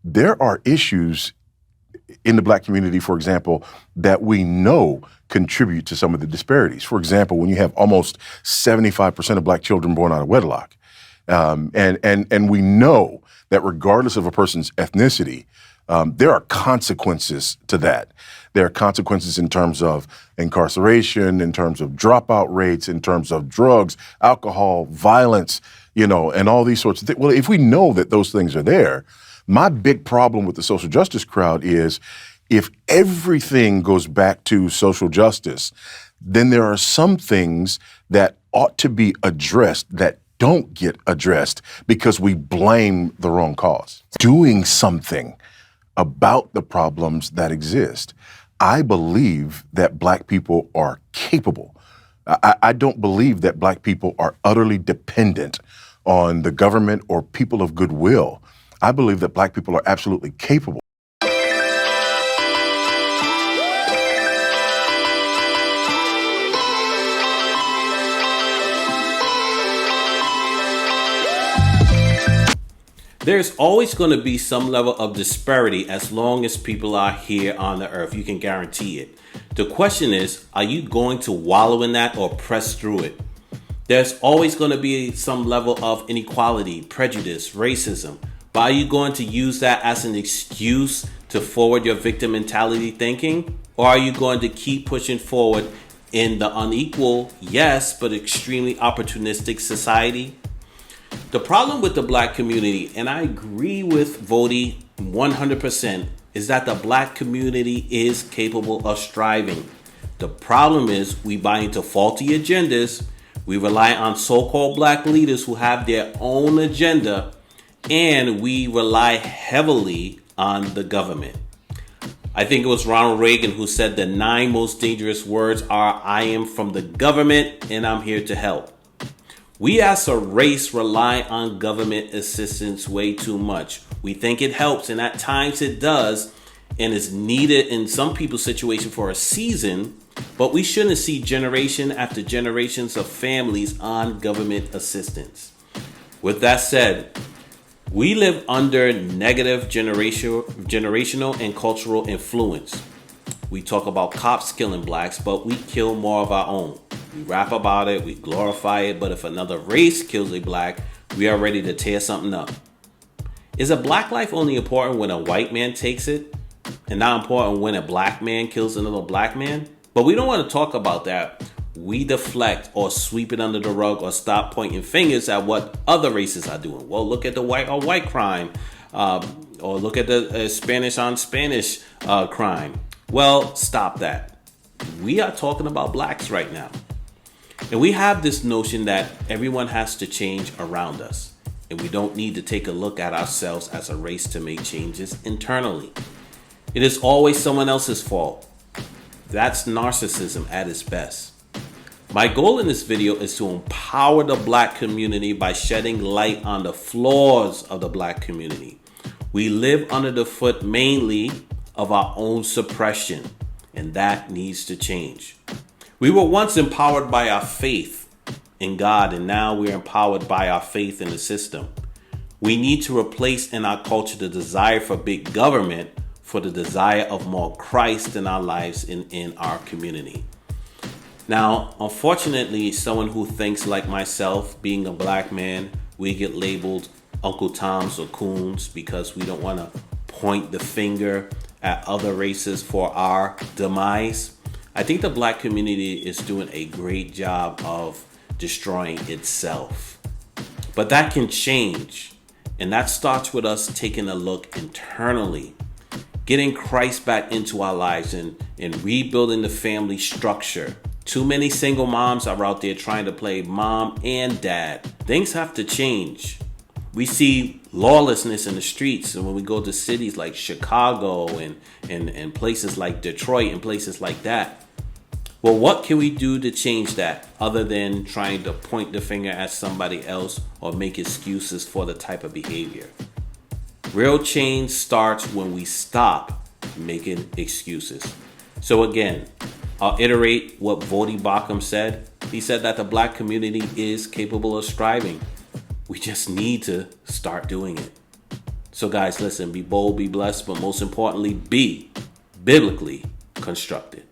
there are issues in the Black community, for example, that we know contribute to some of the disparities. For example, when you have almost 75% of Black children born out of wedlock, and we know that regardless of a person's ethnicity, there are consequences to that. There are consequences in terms of incarceration, in terms of dropout rates, in terms of drugs, alcohol, violence, and all these sorts of things. Well, if we know that those things are there, my big problem with the social justice crowd is if everything goes back to social justice, then there are some things that ought to be addressed that don't get addressed because we blame the wrong cause. Doing something about the problems that exist. I believe that Black people are capable. I don't believe that Black people are utterly dependent on the government or people of goodwill. I believe that Black people are absolutely capable. There's always going to be some level of disparity as long as people are here on the earth. You can guarantee it. The question is, are you going to wallow in that or press through it? There's always going to be some level of inequality, prejudice, racism. But are you going to use that as an excuse to forward your victim mentality thinking? Or are you going to keep pushing forward in the unequal, yes, but extremely opportunistic society? The problem with the Black community, and I agree with Vody 100%, is that the Black community is capable of striving. The problem is we buy into faulty agendas, we rely on so-called Black leaders who have their own agenda, and we rely heavily on the government. I think it was Ronald Reagan who said the 9 most dangerous words are, I am from the government and I'm here to help. We as a race rely on government assistance way too much. We think it helps, and at times it does, and is needed in some people's situation for a season, but we shouldn't see generation after generations of families on government assistance. With that said, we live under negative generational and cultural influence. We talk about cops killing Blacks, but we kill more of our own. We rap about it, we glorify it, but if another race kills a Black, we are ready to tear something up. Is a Black life only important when a white man takes it, and not important when a Black man kills another Black man? But we don't want to talk about that. We deflect or sweep it under the rug or stop pointing fingers at what other races are doing. Well, look at the white on white crime, or look at the Spanish on Spanish crime. Well, stop that. We are talking about Blacks right now. And we have this notion that everyone has to change around us. And we don't need to take a look at ourselves as a race to make changes internally. It is always someone else's fault. That's narcissism at its best. My goal in this video is to empower the Black community by shedding light on the flaws of the Black community. We live under the foot mainly of our own suppression, and that needs to change. We were once empowered by our faith in God, and now we're empowered by our faith in the system. We need to replace in our culture the desire for big government for the desire of more Christ in our lives in our community. Now, unfortunately, someone who thinks like myself, being a Black man, we get labeled Uncle Toms or Coons because we don't want to point the finger at other races for our demise. I think the Black community is doing a great job of destroying itself. But that can change. And that starts with us taking a look internally, getting Christ back into our lives and rebuilding the family structure. Too many single moms are out there trying to play mom and dad. Things have to change. We see lawlessness in the streets, and when we go to cities like Chicago and places like Detroit and places like that. Well, what can we do to change that other than trying to point the finger at somebody else or make excuses for the type of behavior? Real change starts when we stop making excuses. So again, I'll iterate what Vody Bakum said. He said that the Black community is capable of striving. We just need to start doing it. So guys, listen, be bold, be blessed, but most importantly, be biblically constructed.